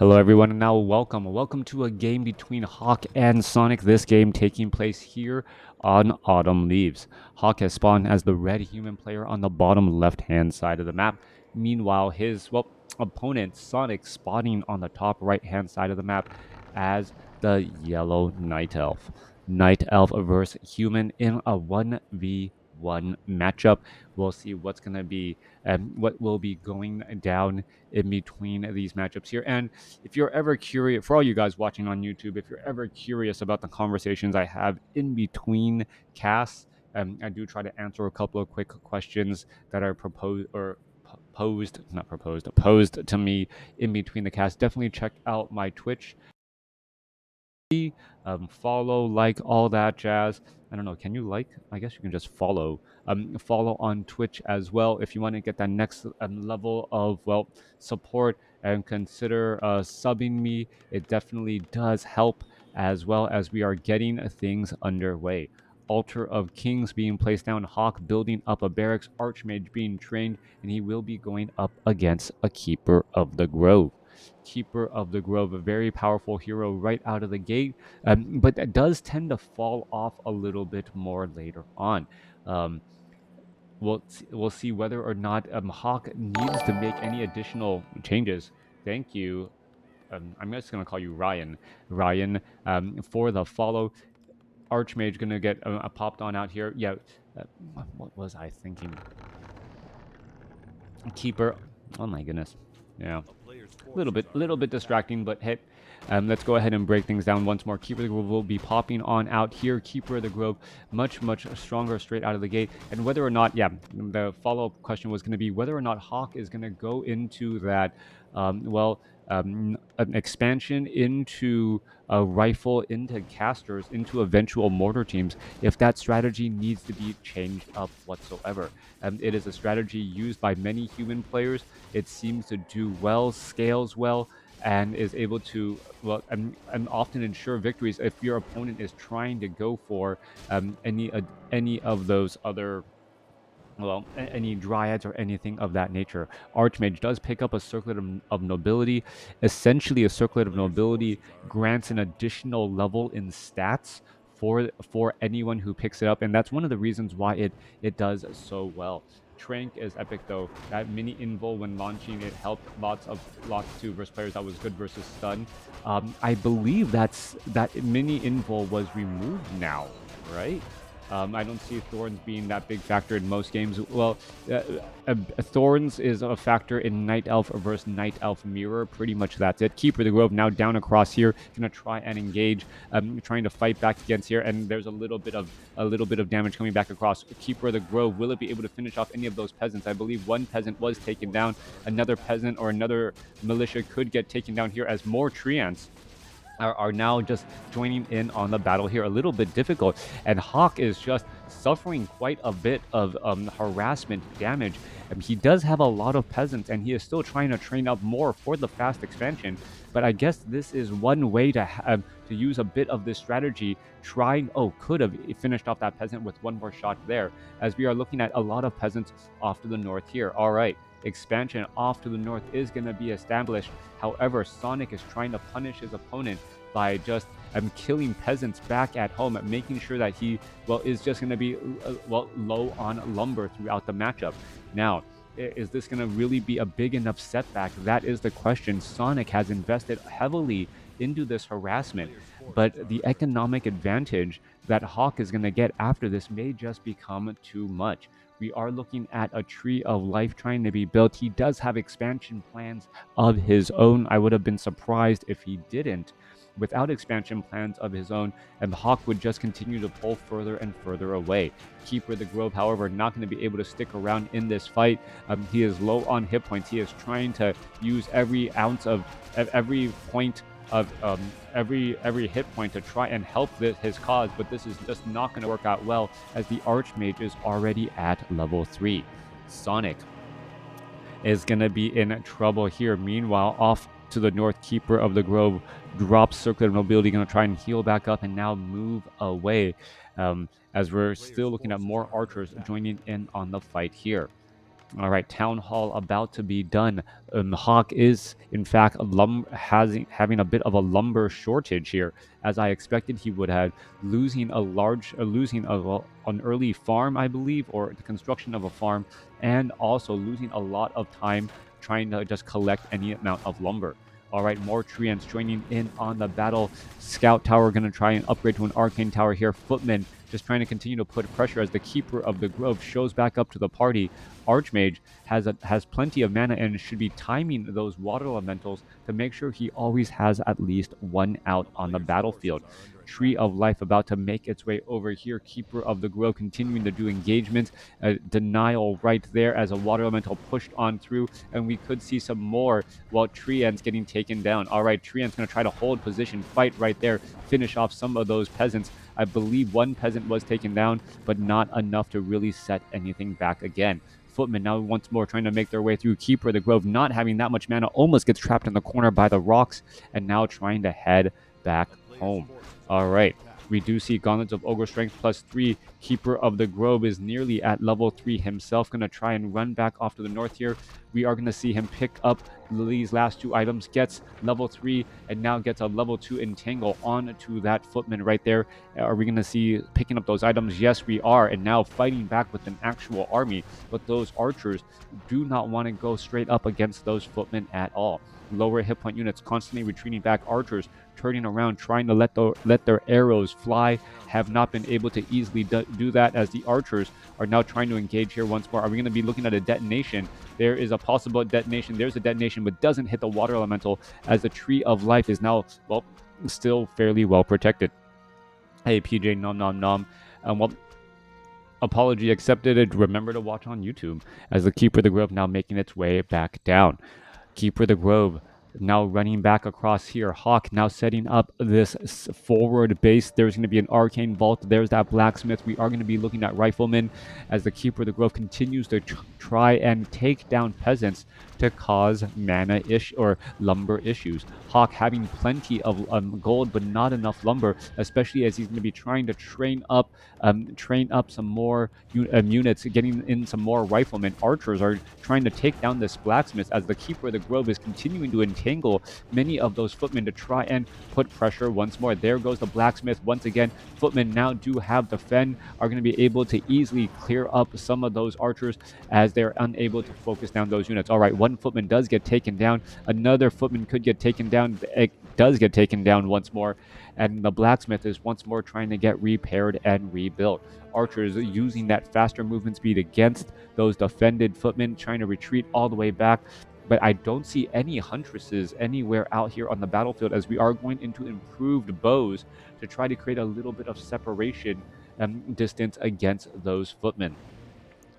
Hello everyone, and now welcome to a game between Hawk and Sonic. This game taking place here on Autumn Leaves. Hawk has spawned as the red human player on the bottom left-hand side of the map. Meanwhile, his opponent Sonic spawning on the top right-hand side of the map as the yellow night elf. Night elf versus human in a 1v1 matchup. We'll see what's gonna be what will be going down in between these matchups here. And if you're ever curious, for all you guys watching on YouTube, if you're ever curious about the conversations I have in between casts, I do try to answer a couple of quick questions that are posed to me in between the casts. Definitely check out my Twitch. Follow, like, all that jazz. I don't know, can you like? I guess you can just follow. Follow on Twitch as well if you want to get that next level of, support, and consider subbing me. It definitely does help, as well as we are getting things underway. Altar of Kings being placed down, Hawk building up a barracks, Archmage being trained, and he will be going up against a Keeper of the Grove. Keeper of the Grove, a very powerful hero right out of the gate, but that does tend to fall off a little bit more later on. We'll see whether or not Hawk needs to make any additional changes. Thank you. I'm just going to call you Ryan. Ryan, for the follow. Archmage going to get popped on out here. Yeah, what was I thinking? Keeper. Oh my goodness. Yeah. A little bit distracting, but hey, let's go ahead and break things down once more. Keeper of the Grove will be popping on out here. Keeper of the Grove, much stronger straight out of the gate. And whether or not, the follow-up question was going to be whether or not Hawk is going to go into that, an expansion into a rifle, into casters, into eventual mortar teams, if that strategy needs to be changed up whatsoever. It is a strategy used by many human players. It seems to do well, scales well, and is able to and often ensure victories if your opponent is trying to go for any of those other, any dryads or anything of that nature. Archmage does pick up a Circlet of Nobility. Essentially, a Circlet of Nobility grants an additional level in stats for anyone who picks it up, and that's one of the reasons why it does so well. Trank is epic though. That mini invul when launching, it helped lots to versus players. That was good versus stun. I believe that mini invul was removed now, right? I don't see Thorns being that big factor in most games. Well, Thorns is a factor in Night Elf versus Night Elf Mirror. Pretty much that's it. Keeper of the Grove now down across here, gonna try and engage, trying to fight back against here, and there's a little bit of damage coming back across. Keeper of the Grove, will it be able to finish off any of those peasants? I believe one peasant was taken down. Another peasant or another militia could get taken down here as more treants are now just joining in on the battle here. A little bit difficult, and Hawk is just suffering quite a bit of harassment damage. He does have a lot of peasants, and he is still trying to train up more for the fast expansion. But I guess this is one way to use a bit of this strategy. Could have finished off that peasant with one more shot there, as we are looking at a lot of peasants off to the north here. All right. Expansion off to the north is going to be established. However, Sonic is trying to punish his opponent by just killing peasants back at home, making sure that he is just going to be low on lumber throughout the matchup. Now, is this going to really be a big enough setback? That is the question. Sonic has invested heavily into this harassment, but the economic advantage that Hawk is going to get after this may just become too much. We are looking at a Tree of Life trying to be built. He does have expansion plans of his own. I would have been surprised if he didn't. Without expansion plans of his own, and Hawk would just continue to pull further and further away. Keeper of the Grove, however, not going to be able to stick around in this fight. He is low on hit points. He is trying to use every ounce of every point of every hit point to try and help his cause, but this is just not going to work out well, as the Archmage is already at level 3. Sonic is going to be in trouble here. Meanwhile, off to the north, Keeper of the Grove drops Circlet of Nobility, going to try and heal back up and now move away, as we're still looking at more archers joining in on the fight here. All right, Town Hall about to be done. Hawk is, in fact, having a bit of a lumber shortage here, as I expected he would have, losing an early farm, I believe, or the construction of a farm, and also losing a lot of time trying to just collect any amount of lumber. All right, more treants joining in on the battle. Scout Tower going to try and upgrade to an Arcane Tower here. Footman just trying to continue to put pressure as the Keeper of the Grove shows back up to the party. Archmage has plenty of mana and should be timing those water elementals to make sure he always has at least one out on the battlefield. Tree of Life about to make its way over here. Keeper of the Grove continuing to do engagements. Denial right there as a water elemental pushed on through, and we could see some more while Treant's getting taken down. All right, Treant's going to try to hold position, fight right there, finish off some of those peasants. I believe one peasant was taken down, but not enough to really set anything back again. Footman now once more trying to make their way through. Keeper of the Grove not having that much mana, almost gets trapped in the corner by the rocks, and now trying to head back home. All right. We do see Gauntlets of Ogre Strength +3. Keeper of the Grove is nearly at level 3 himself. Going to try and run back off to the north here. We are going to see him pick up these last two items. Gets level 3 and now gets a level 2 Entangle onto that Footman right there. Are we going to see picking up those items? Yes, we are. And now fighting back with an actual army. But those archers do not want to go straight up against those Footmen at all. Lower hit point units constantly retreating back. Archers turning around, trying to let their arrows fly, have not been able to easily do that as the archers are now trying to engage here once more. Are we going to be looking at a detonation? There is a possible detonation. There's a detonation, but doesn't hit the water elemental as the Tree of Life is now, well, still fairly well protected. Hey, PJ, nom nom nom. Well, apology accepted. Remember to watch on YouTube as the Keeper of the Grove now making its way back down. Keeper of the Grove now running back across here. Hawk now setting up this forward base. There's going to be an Arcane Vault. There's that Blacksmith. We are going to be looking at Riflemen as the Keeper of the Grove continues to try and take down peasants to cause mana or lumber issues. Hawk having plenty of gold, but not enough lumber, especially as he's going to be trying to train up some more units, getting in some more riflemen. Archers are trying to take down this blacksmith as the Keeper of the Grove is continuing to entangle many of those footmen to try and put pressure once more. There goes the blacksmith once again. Footmen now do have the fen, are going to be able to easily clear up some of those archers as they're unable to focus down those units. All right, one footman does get taken down. Another footman could get taken down. It does get taken down once more. And the blacksmith is once more trying to get repaired and rebuilt. Archers using that faster movement speed against those defended footmen, trying to retreat all the way back. But I don't see any huntresses anywhere out here on the battlefield as we are going into improved bows to try to create a little bit of separation distance against those footmen.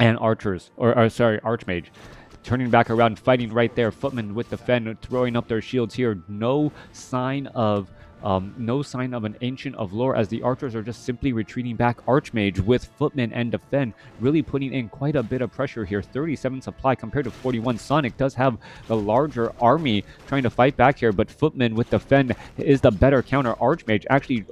And archers, Archmage, turning back around, fighting right there. Footmen with the fen, throwing up their shields here. No sign of an Ancient of Lore as the archers are just simply retreating back. Archmage with Footmen and Defend really putting in quite a bit of pressure here. 37 supply compared to 41. Sonik does have the larger army trying to fight back here, but Footmen with Defend is the better counter. Archmage actually,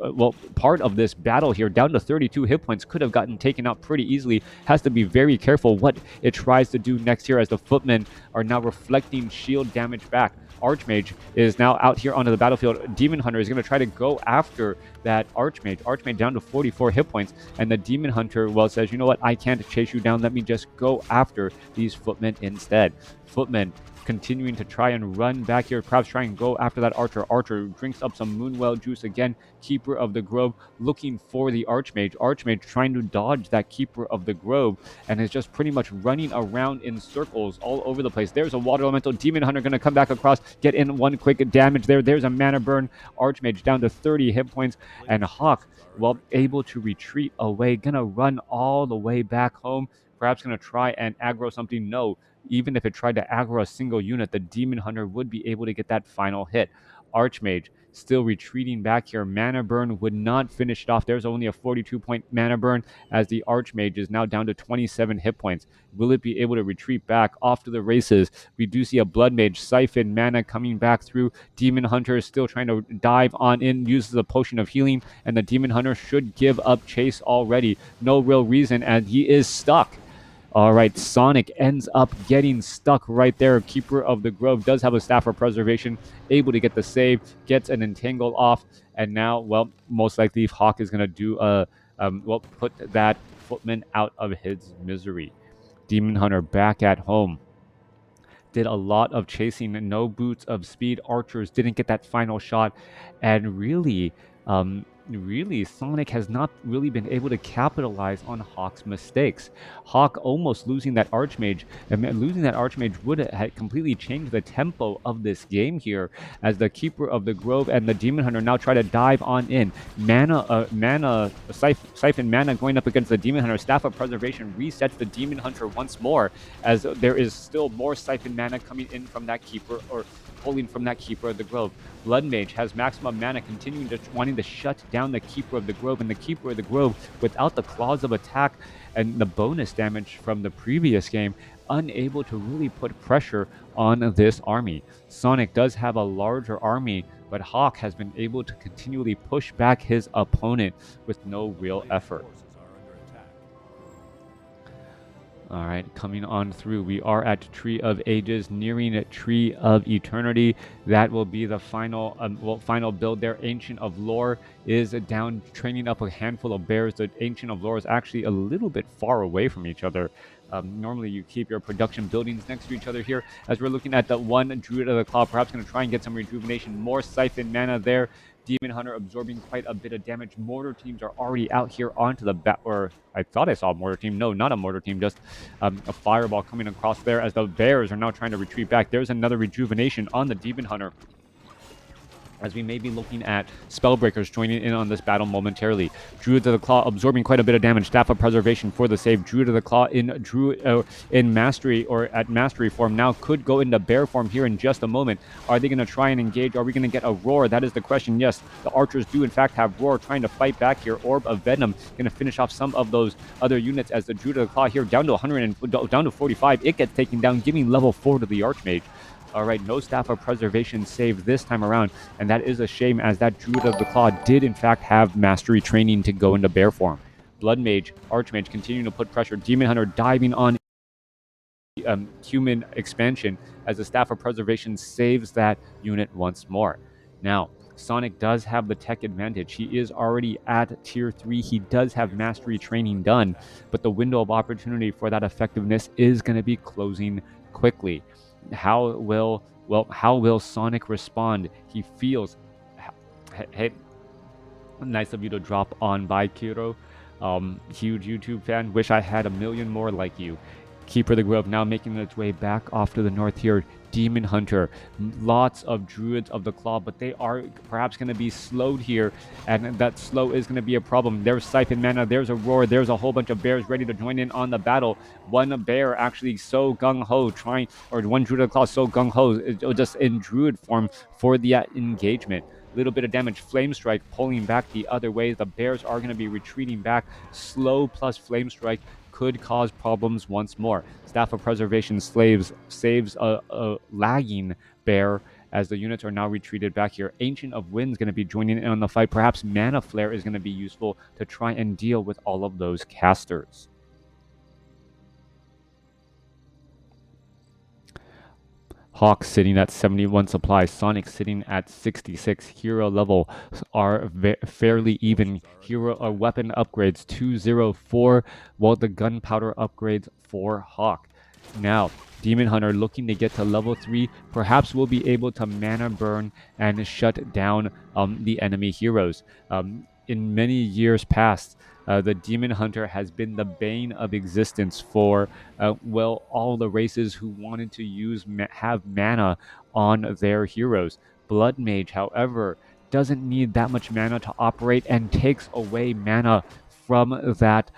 part of this battle here, down to 32 hit points, could have gotten taken out pretty easily. Has to be very careful what it tries to do next here as the Footmen are now reflecting shield damage back. Archmage is now out here onto the battlefield. Demon Hunter is going to try to go after that Archmage. Archmage down to 44 hit points, and the Demon Hunter, says, you know what, I can't chase you down. Let me just go after these Footmen instead. Footmen continuing to try and run back here, perhaps try and go after that Archer. Archer drinks up some Moonwell juice again. Keeper of the Grove looking for the Archmage. Archmage trying to dodge that Keeper of the Grove and is just pretty much running around in circles all over the place. There's a Water Elemental. Demon Hunter going to come back across, get in one quick damage there. There's a Mana Burn. Archmage down to 30 hit points, and Hawk, able to retreat away. Gonna run all the way back home. Perhaps gonna try and aggro something. No, even if it tried to aggro a single unit, the Demon Hunter would be able to get that final hit. Archmage still retreating back here. Mana Burn would not finish it off. There's only a 42-point Mana Burn as the Archmage is now down to 27 hit points. Will it be able to retreat back off to the races? We do see a Blood Mage siphon mana coming back through. Demon Hunter is still trying to dive on in, uses a potion of healing, and the Demon Hunter should give up chase already. No real reason, and he is stuck. All right, Sonik ends up getting stuck right there. Keeper of the Grove does have a Staff for Preservation, able to get the save, gets an Entangle off, and now, well, most likely Hawk is going to do put that footman out of his misery. Demon Hunter back at home. Did a lot of chasing, no boots of speed. Archers didn't get that final shot, and really, Sonic has not really been able to capitalize on Hawk's mistakes. Hawk almost losing that Archmage, and losing that Archmage would have completely changed the tempo of this game here, as the Keeper of the Grove and the Demon Hunter now try to dive on in. Siphon mana going up against the Demon Hunter. Staff of Preservation resets the Demon Hunter once more, as there is still more Siphon mana coming in from that Keeper, or pulling from that Keeper of the Grove. Blood Mage has maximum mana, continuing to wanting to shut down the Keeper of the Grove, and the Keeper of the Grove, without the claws of attack and the bonus damage from the previous game, unable to really put pressure on this army. Sonic does have a larger army, but Hawk has been able to continually push back his opponent with no real effort. All right, coming on through, we are at Tree of Ages, nearing Tree of Eternity. That will be the final build there. Ancient of Lore is down, training up a handful of bears. The Ancient of Lore is actually a little bit far away from each other. Normally you keep your production buildings next to each other here, as we're looking at the one Druid of the Claw, perhaps going to try and get some rejuvenation. More Siphon mana there. Demon Hunter absorbing quite a bit of damage. Mortar teams are already out here onto the or I thought I saw a mortar team. No, not a mortar team, just a fireball coming across there, as the bears are now trying to retreat back. There's another rejuvenation on the Demon Hunter, as we may be looking at Spellbreakers joining in on this battle momentarily. Druid of the Claw absorbing quite a bit of damage. Staff of Preservation for the save. Druid of the Claw in Mastery, or at Mastery form, now could go into Bear form here in just a moment. Are they going to try and engage? Are we going to get a Roar? That is the question. Yes, the Archers do in fact have Roar, trying to fight back here. Orb of Venom going to finish off some of those other units, as the Druid of the Claw here down to 100 and down to 45. It gets taken down, giving level 4 to the Archmage. All right, no Staff of Preservation save this time around, and that is a shame, as that Druid of the Claw did in fact have Mastery training to go into Bear form. Blood Mage, Archmage continuing to put pressure. Demon Hunter diving on human expansion, as the Staff of Preservation saves that unit once more. Now, Sonic does have the tech advantage. He is already at tier 3. He does have Mastery training done, but the window of opportunity for that effectiveness is going to be closing quickly. How will Sonic respond? He feels, hey, nice of you to drop on by, Kiro. Huge YouTube fan. Wish I had a million more like you. Keeper of the Grove now making its way back off to the north here. Demon Hunter, lots of Druids of the Claw, but they are perhaps going to be slowed here, and that slow is going to be a problem. There's Siphon mana, there's a Roar, there's a whole bunch of bears ready to join in on the battle. One bear actually so gung-ho one Druid of the Claw so gung-ho, just in Druid form for the engagement. Little bit of damage. Flame Strike pulling back the other way. The bears are going to be retreating back. Slow plus Flame Strike could cause problems once more. Staff of Preservation saves a lagging bear, as the units are now retreated back here. Ancient of Winds going to be joining in on the fight. Perhaps Mana Flare is going to be useful to try and deal with all of those casters. Hawk sitting at 71 supply, Sonic sitting at 66. Hero level are fairly even. Hero weapon upgrades 204, while the gunpowder upgrades for Hawk. Now, Demon Hunter looking to get to level 3, perhaps will be able to mana burn and shut down the enemy heroes. In many years past, the Demon Hunter has been the bane of existence for, all the races who wanted to have mana on their heroes. Blood Mage, however, doesn't need that much mana to operate, and takes away mana from that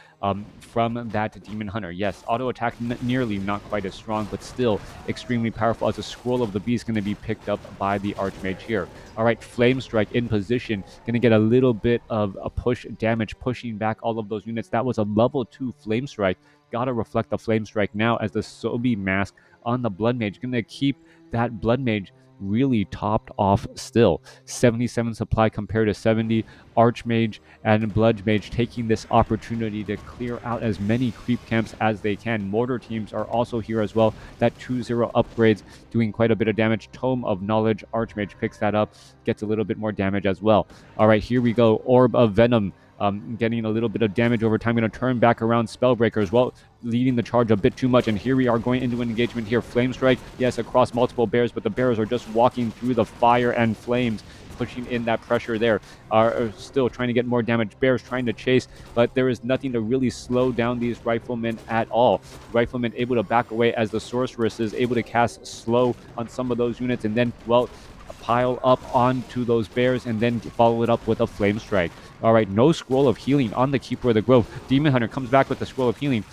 Demon Hunter. Yes, auto attack nearly not quite as strong, but still extremely powerful, as a Scroll of the Beast going to be picked up by the Archmage here. All right, Flame Strike in position, going to get a little bit of a push damage, pushing back all of those units. That was a level 2 Flame Strike. Gotta reflect the Flame Strike now, as the Sobi mask on the Blood Mage, going to keep that Blood Mage really topped off still. 77 supply compared to 70. Archmage and Bloodmage taking this opportunity to clear out as many creep camps as they can. Mortar teams are also here as well. That 2-0 upgrades doing quite a bit of damage. Tome of Knowledge, Archmage picks that up, gets a little bit more damage as well. All right, here we go. Orb of Venom. Getting a little bit of damage over time. Going to turn back around Spellbreaker as well, leading the charge a bit too much. And here we are going into an engagement here. Flame Strike, yes, across multiple bears, but the bears are just walking through the fire and flames, pushing in that pressure there. Are still trying to get more damage. Bears trying to chase, but there is nothing to really slow down these riflemen at all. Riflemen able to back away as the sorceress is able to cast slow on some of those units, and then, well, pile up onto those bears and then follow it up with a flame strike. All right, no scroll of healing on the Keeper of the Grove. Demon Hunter comes back with the scroll of healing.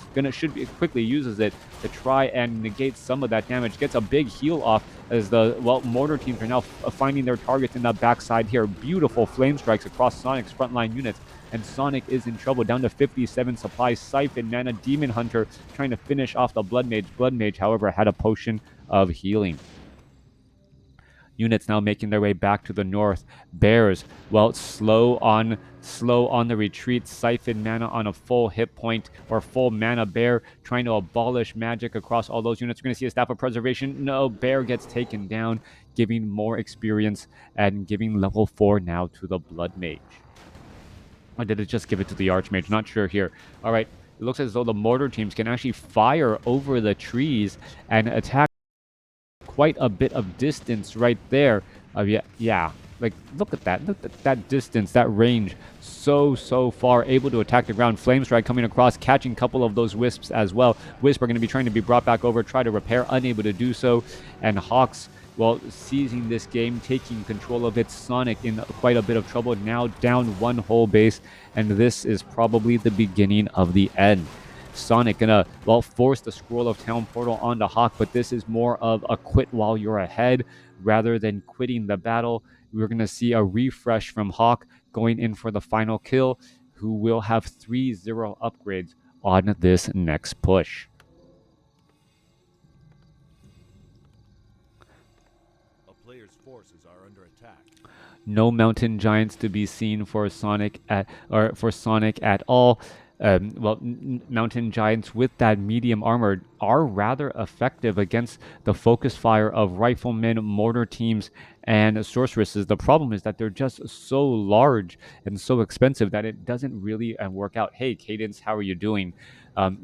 Quickly uses it to try and negate some of that damage. Gets a big heal off as the, well, mortar teams are now finding their targets in the backside here. Beautiful flame strikes across Sonic's frontline units. And Sonic is in trouble, down to 57 supplies. Siphon Mana, Demon Hunter trying to finish off the Blood Mage. Blood Mage, however, had a potion of healing. Units now making their way back to the north. Bears, well, slow on the retreat. Siphon Mana on a full hit point or full mana bear, trying to abolish magic across all those units. We're going to see a Staff of Preservation. No, bear gets taken down, giving more experience and giving level 4 now to the Blood Mage. Or did it just give it to the Archmage? Not sure here. All right, it looks as though the mortar teams can actually fire over the trees and attack quite a bit of distance right there. Yeah. Like, look at that distance, that range. So far, able to attack the ground. Flame Strike coming across, catching a couple of those Wisps as well. Wisp are going to be trying to be brought back over, try to repair, unable to do so. And Hawks, well, seizing this game, taking control of it. Sonic in quite a bit of trouble, now down one whole base. And this is probably the beginning of the end. Sonic gonna, well, force the Scroll of Town Portal onto Hawk, but this is more of a quit while you're ahead rather than quitting the battle. We're gonna see a refresh from Hawk going in for the final kill, who will have 3-0 upgrades on this next push. A player's forces are under attack. No mountain giants to be seen for Sonic at all. Mountain giants with that medium armor are rather effective against the focus fire of riflemen, mortar teams, and sorceresses. The problem is that they're just so large and so expensive that it doesn't really work out. Hey, Cadence, how are you doing?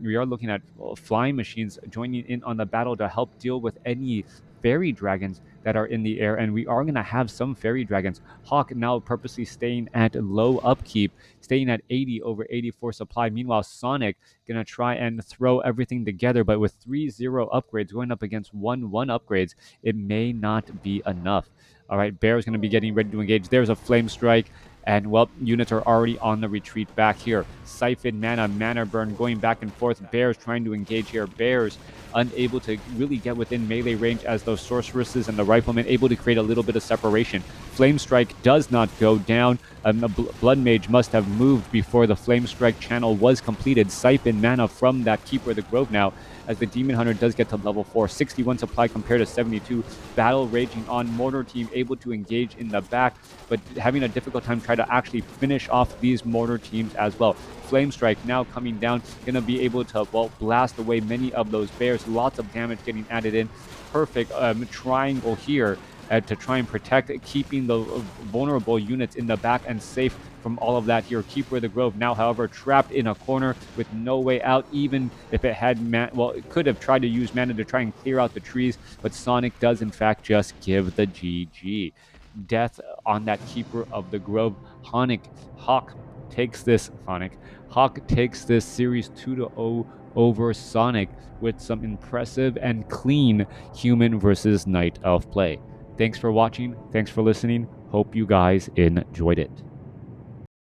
We are looking at flying machines joining in on the battle to help deal with any fairy dragons that are in the air, and we are going to have some fairy dragons. Hawk now purposely staying at low upkeep, staying at 80 over 84 supply. Meanwhile, Sonic going to try and throw everything together, but with 3-0 upgrades going up against 1-1 upgrades, it may not be enough. All right, Bear's going to be getting ready to engage. There's a Flame Strike. And, well, units are already on the retreat back here. Siphon Mana, Mana Burn going back and forth. Bears trying to engage here. Bears unable to really get within melee range as those sorceresses and the riflemen able to create a little bit of separation. Flame Strike does not go down. The Blood Mage must have moved before the Flame Strike channel was completed. Siphon Mana from that Keeper of the Grove now, as the Demon Hunter does get to level 4. 61 supply compared to 72. Battle raging on. Mortar team able to engage in the back, but having a difficult time trying to actually finish off these mortar teams as well. Flame Strike now coming down, going to be able to, well, blast away many of those bears. Lots of damage getting added in. Perfect triangle here to try and protect, keeping the vulnerable units in the back and safe from all of that here. Keeper of the Grove now, however, trapped in a corner with no way out. Even if it had it could have tried to use mana to try and clear out the trees, but Sonic does in fact just give the GG. Death on that Keeper of the Grove. Hawk takes this series 2-0 over Sonic with some impressive and clean human versus night elf play. Thanks for watching. Thanks for listening. Hope you guys enjoyed it.